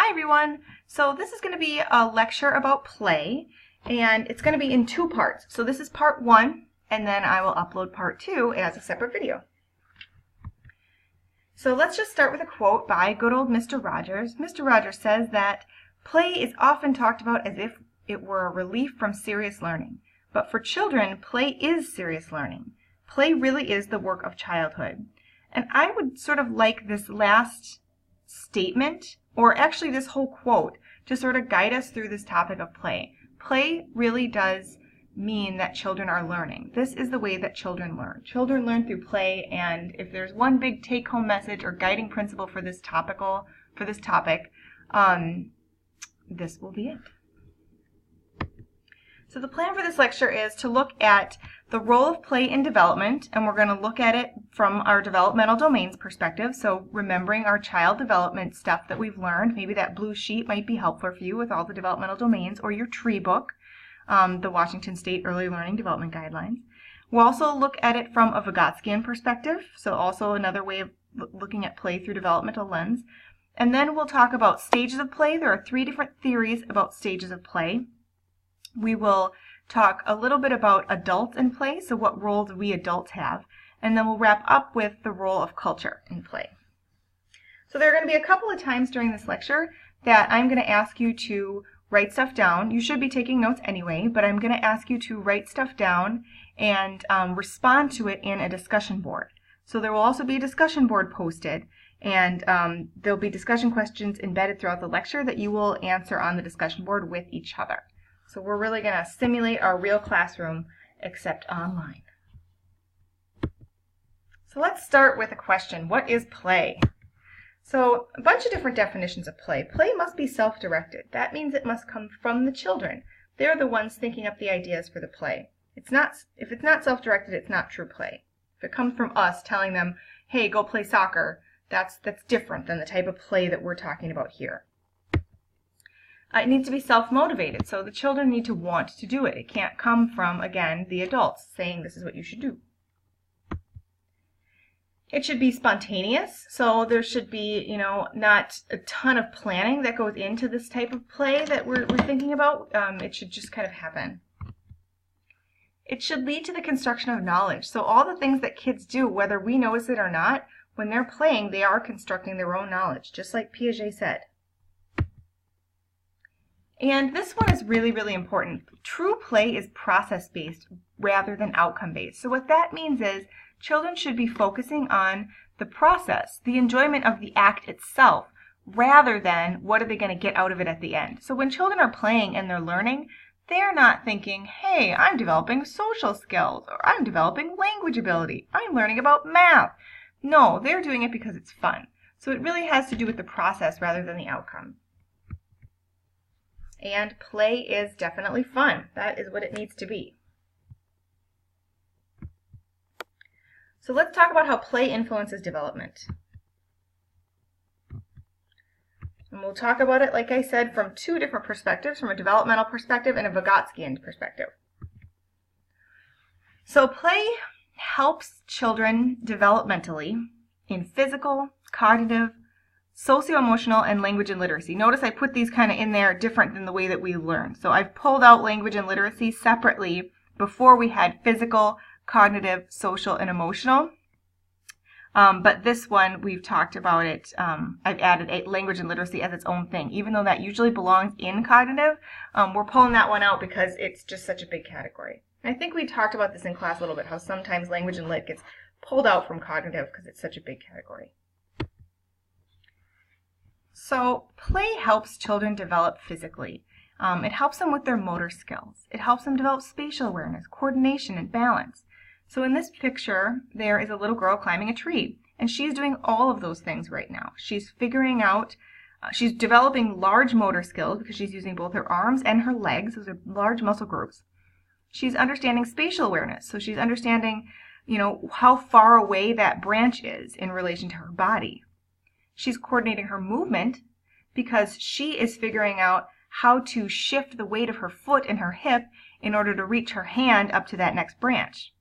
Hi everyone! So this is going to be a lecture about play, and it's going to be in two parts. So this is part one, and then I will upload part two as a separate video. So let's just start with a quote by good old Mr. Rogers. Mr. Rogers says that play is often talked about as if it were a relief from serious learning. But for children, play is serious learning. Play really is the work of childhood. And I would sort of like this last statement, or actually this whole quote, to sort of guide us through this topic of play. Play really does mean that children are learning. This is the way that children learn. Children learn through play, and if there's one big take-home message or guiding principle for this topic, this will be it. So the plan for this lecture is to look at the role of play in development, and we're going to look at it from our developmental domains perspective. So remembering our child development stuff that we've learned. Maybe that blue sheet might be helpful for you with all the developmental domains, or your tree book, the Washington State Early Learning Development Guidelines. We'll also look at it from a Vygotskian perspective, so also another way of looking at play through developmental lens. And then we'll talk about stages of play. There are 3 different theories about stages of play. We will talk a little bit about adults in play, so what role do we adults have, and then we'll wrap up with the role of culture in play. So there are going to be a couple of times during this lecture that I'm going to ask you to write stuff down. You should be taking notes anyway, but I'm going to ask you to write stuff down and respond to it in a discussion board. So there will also be a discussion board posted, and there'll be discussion questions embedded throughout the lecture that you will answer on the discussion board with each other. So we're really going to simulate our real classroom, except online. So let's start with a question. What is play? So a bunch of different definitions of play. Play must be self-directed. That means it must come from the children. They're the ones thinking up the ideas for the play. If it's not self-directed, it's not true play. If it comes from us telling them, hey, go play soccer, that's different than the type of play that we're talking about here. It needs to be self-motivated, so the children need to want to do it. It can't come from, again, the adults saying this is what you should do. It should be spontaneous, so there should be, not a ton of planning that goes into this type of play that we're thinking about. It should just kind of happen. It should lead to the construction of knowledge. So all the things that kids do, whether we notice it or not, when they're playing, they are constructing their own knowledge, just like Piaget said. And this one is really, really important. True play is process-based rather than outcome-based. So what that means is children should be focusing on the process, the enjoyment of the act itself, rather than what are they going to get out of it at the end. So when children are playing and they're learning, they're not thinking, hey, I'm developing social skills, or I'm developing language ability, I'm learning about math. No, they're doing it because it's fun. So it really has to do with the process rather than the outcome. And play is definitely fun. That is what it needs to be. So let's talk about how play influences development. And we'll talk about it, like I said, from 2 different perspectives, from a developmental perspective and a Vygotskian perspective. So play helps children developmentally in physical, cognitive, socio-emotional, and language and literacy. Notice I put these kind of in there different than the way that we learn. So I've pulled out language and literacy separately. Before we had physical, cognitive, social, and emotional. But this one, we've talked about it. I've added language and literacy as its own thing. Even though that usually belongs in cognitive, we're pulling that one out because it's just such a big category. And I think we talked about this in class a little bit, how sometimes language and lit gets pulled out from cognitive because it's such a big category. So play helps children develop physically. It helps them with their motor skills. It helps them develop spatial awareness, coordination, and balance. So in this picture, there is a little girl climbing a tree, and she's doing all of those things right now. She's figuring out, she's developing large motor skills because she's using both her arms and her legs. Those are large muscle groups. She's understanding spatial awareness, so she's understanding, how far away that branch is in relation to her body. She's coordinating her movement because she is figuring out how to shift the weight of her foot and her hip in order to reach her hand up to that next branch.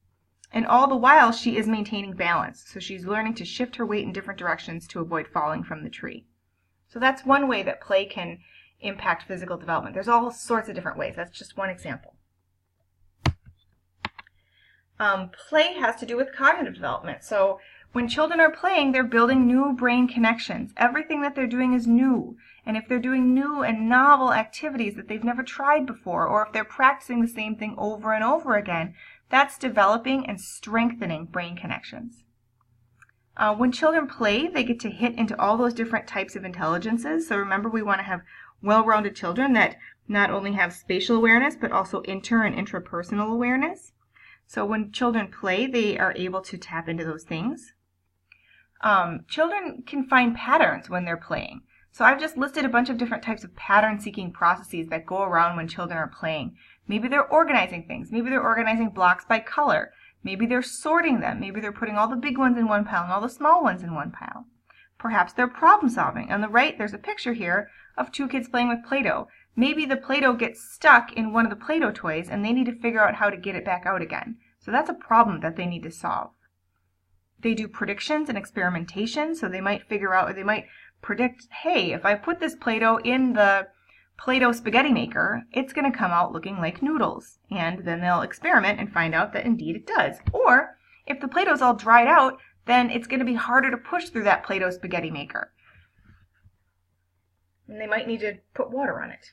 And all the while, she is maintaining balance. So she's learning to shift her weight in different directions to avoid falling from the tree. So that's one way that play can impact physical development. There's all sorts of different ways. That's just one example. Play has to do with cognitive development. So when children are playing, they're building new brain connections. Everything that they're doing is new. And if they're doing new and novel activities that they've never tried before, or if they're practicing the same thing over and over again, that's developing and strengthening brain connections. When children play, they get to hit into all those different types of intelligences. So remember, we want to have well-rounded children that not only have spatial awareness, but also inter- and intrapersonal awareness. So when children play, they are able to tap into those things. Children can find patterns when they're playing. So I've just listed a bunch of different types of pattern-seeking processes that go around when children are playing. Maybe they're organizing things. Maybe they're organizing blocks by color. Maybe they're sorting them. Maybe they're putting all the big ones in one pile and all the small ones in one pile. Perhaps they're problem solving. On the right, there's a picture here of two kids playing with Play-Doh. Maybe the Play-Doh gets stuck in one of the Play-Doh toys and they need to figure out how to get it back out again. So that's a problem that they need to solve. They do predictions and experimentation, so they might figure out, or they might predict, hey, if I put this Play-Doh in the Play-Doh spaghetti maker, it's going to come out looking like noodles. And then they'll experiment and find out that indeed it does. Or if the Play-Doh's all dried out, then it's going to be harder to push through that Play-Doh spaghetti maker. And they might need to put water on it.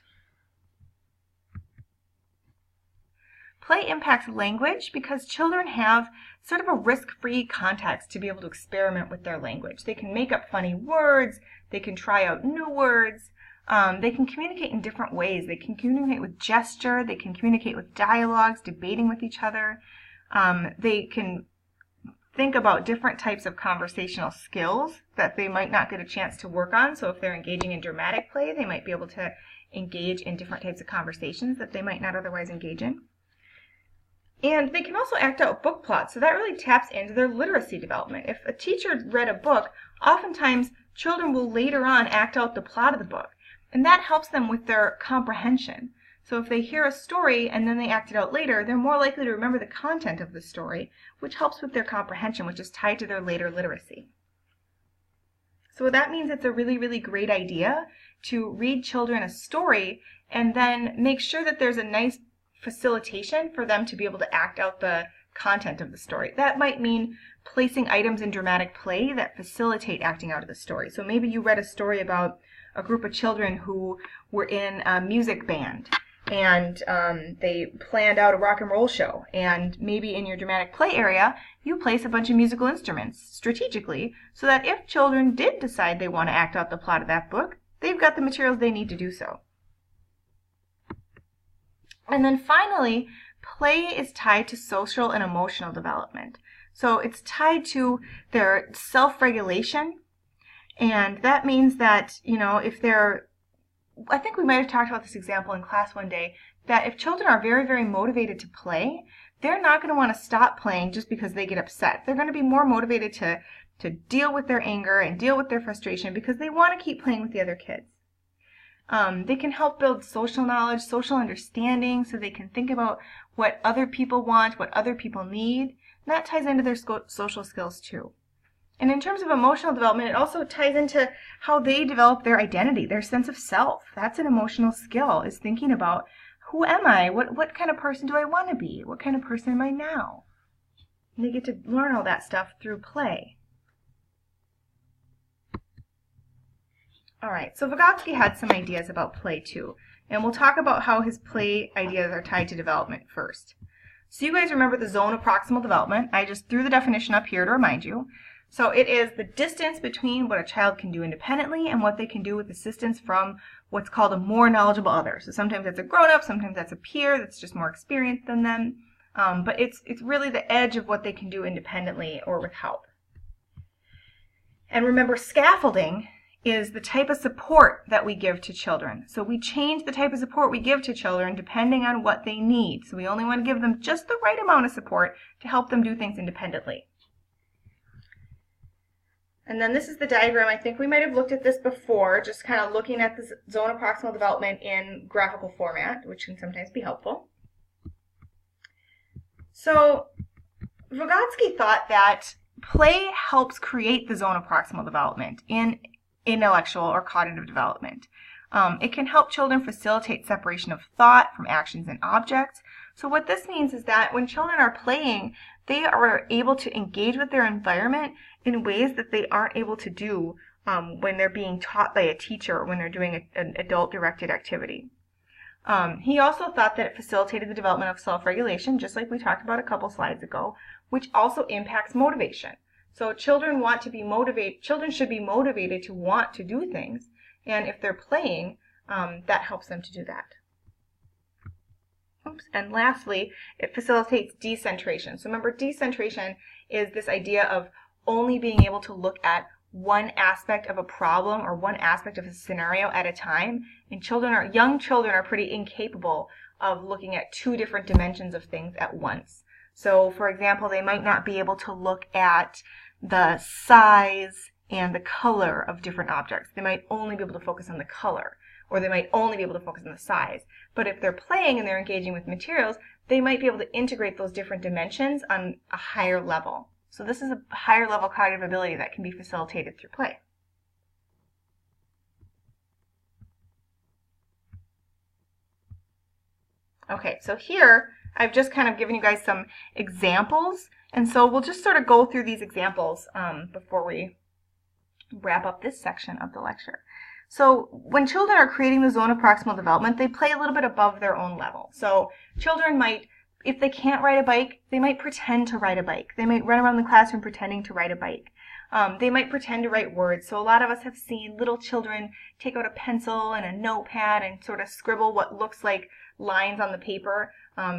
Play impacts language because children have sort of a risk-free context to be able to experiment with their language. They can make up funny words, they can try out new words, they can communicate in different ways. They can communicate with gesture, they can communicate with dialogues, debating with each other. They can think about different types of conversational skills that they might not get a chance to work on. So if they're engaging in dramatic play, they might be able to engage in different types of conversations that they might not otherwise engage in. And they can also act out book plots, so that really taps into their literacy development. If a teacher read a book, oftentimes children will later on act out the plot of the book, and that helps them with their comprehension. So if they hear a story and then they act it out later, they're more likely to remember the content of the story, which helps with their comprehension, which is tied to their later literacy. So that means it's a really, really great idea to read children a story and then make sure that there's a nice facilitation for them to be able to act out the content of the story. That might mean placing items in dramatic play that facilitate acting out of the story. So maybe you read a story about a group of children who were in a music band and they planned out a rock and roll show, and maybe in your dramatic play area you place a bunch of musical instruments strategically so that if children did decide they want to act out the plot of that book, they've got the materials they need to do so. And then finally, play is tied to social and emotional development. So it's tied to their self-regulation, and that means that, if they're, I think we might have talked about this example in class one day, that if children are very, very motivated to play, they're not going to want to stop playing just because they get upset. They're going to be more motivated to deal with their anger and deal with their frustration because they want to keep playing with the other kids. They can help build social knowledge, social understanding, so they can think about what other people want, what other people need. And that ties into their social skills too. And in terms of emotional development, it also ties into how they develop their identity, their sense of self. That's an emotional skill, is thinking about, who am I? What kind of person do I want to be? What kind of person am I now? And they get to learn all that stuff through play. All right, so Vygotsky had some ideas about play too, and we'll talk about how his play ideas are tied to development first. So you guys remember the zone of proximal development. I just threw the definition up here to remind you. So it is the distance between what a child can do independently and what they can do with assistance from what's called a more knowledgeable other. So sometimes that's a grown-up, sometimes that's a peer that's just more experienced than them, but it's really the edge of what they can do independently or with help. And remember, scaffolding is the type of support that we give to children. So we change the type of support we give to children depending on what they need. So we only want to give them just the right amount of support to help them do things independently. And then this is the diagram. I think we might have looked at this before, just kind of looking at the zone of proximal development in graphical format, which can sometimes be helpful. So Vygotsky thought that play helps create the zone of proximal development in intellectual or cognitive development. It can help children facilitate separation of thought from actions and objects. So what this means is that when children are playing, they are able to engage with their environment in ways that they aren't able to do when they're being taught by a teacher or when they're doing an adult-directed activity. He also thought that it facilitated the development of self-regulation, just like we talked about a couple slides ago, which also impacts motivation. So children should be motivated to want to do things, and if they're playing, that helps them to do that. Oops. And lastly, it facilitates decentration. So remember, decentration is this idea of only being able to look at one aspect of a problem or one aspect of a scenario at a time. And young children are pretty incapable of looking at two different dimensions of things at once. So for example, they might not be able to look at the size and the color of different objects. They might only be able to focus on the color, or they might only be able to focus on the size. But if they're playing and they're engaging with materials, they might be able to integrate those different dimensions on a higher level. So this is a higher level cognitive ability that can be facilitated through play. Okay, so here I've just kind of given you guys some examples, and so we'll just sort of go through these examples before we wrap up this section of the lecture. So when children are creating the zone of proximal development, they play a little bit above their own level. So children might, if they can't ride a bike, they might pretend to ride a bike. They might run around the classroom pretending to ride a bike. They might pretend to write words. So a lot of us have seen little children take out a pencil and a notepad and sort of scribble what looks like lines on the paper,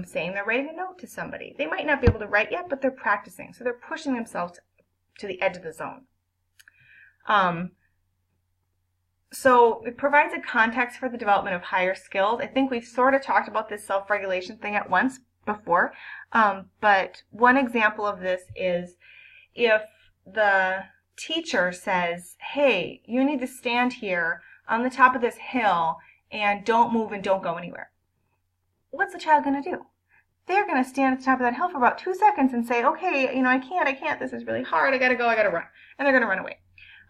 saying they're writing a note to somebody. They might not be able to write yet, but they're practicing. So they're pushing themselves to the edge of the zone. So it provides a context for the development of higher skills. I think we've sort of talked about this self-regulation thing at once before, but one example of this is if the teacher says, hey, you need to stand here on the top of this hill and don't move and don't go anywhere. What's the child going to do? They're going to stand at the top of that hill for about 2 seconds and say, okay, I can't, this is really hard, I got to go, I got to run. And they're going to run away.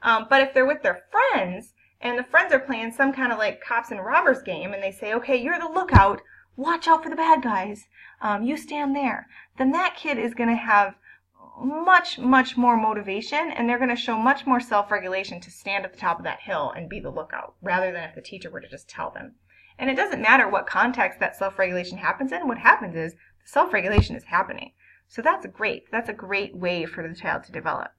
But if they're with their friends, and the friends are playing some kind of like cops and robbers game, and they say, okay, you're the lookout, watch out for the bad guys, you stand there, then that kid is going to have much, much more motivation, and they're going to show much more self-regulation to stand at the top of that hill and be the lookout, rather than if the teacher were to just tell them. And it doesn't matter what context that self-regulation happens in, what happens is the self-regulation is happening. So that's a great way for the child to develop.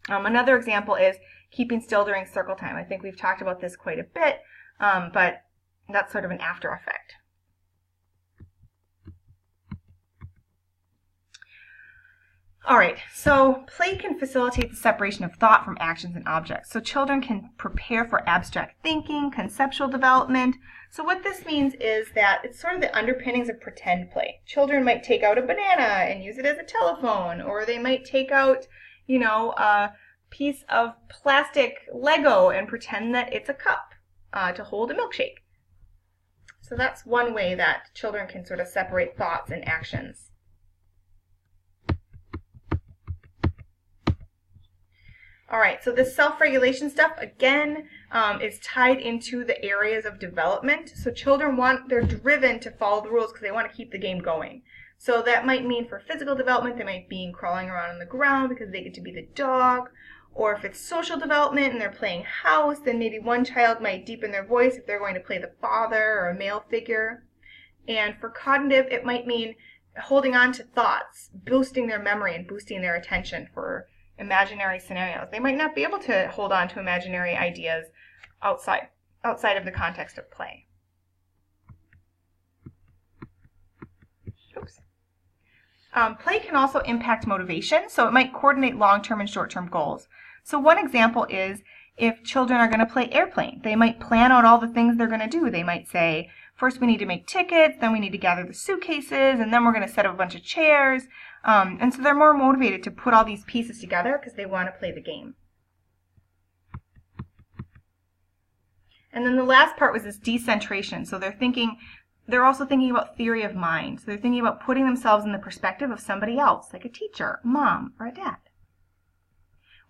Another example is keeping still during circle time. I think we've talked about this quite a bit, but that's sort of an after effect. All right, so play can facilitate the separation of thought from actions and objects. So children can prepare for abstract thinking, conceptual development. So what this means is that it's sort of the underpinnings of pretend play. Children might take out a banana and use it as a telephone, or they might take out, a piece of plastic Lego and pretend that it's a cup to hold a milkshake. So that's one way that children can sort of separate thoughts and actions. All right, so this self-regulation stuff, again, is tied into the areas of development. So children they're driven to follow the rules because they want to keep the game going. So that might mean for physical development, they might be crawling around on the ground because they get to be the dog. Or if it's social development and they're playing house, then maybe one child might deepen their voice if they're going to play the father or a male figure. And for cognitive, it might mean holding on to thoughts, boosting their memory and boosting their attention for imaginary scenarios. They might not be able to hold on to imaginary ideas outside of the context of play. Oops. Play can also impact motivation, so it might coordinate long-term and short-term goals. So one example is if children are going to play airplane, they might plan out all the things they're going to do. They might say, first we need to make tickets, then we need to gather the suitcases, and then we're going to set up a bunch of chairs. And so they're more motivated to put all these pieces together because they want to play the game. And then the last part was this decentration. So they're also thinking about theory of mind. So they're thinking about putting themselves in the perspective of somebody else, like a teacher, mom, or a dad.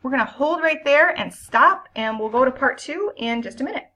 We're going to hold right there and stop, and we'll go to part 2 in just a minute.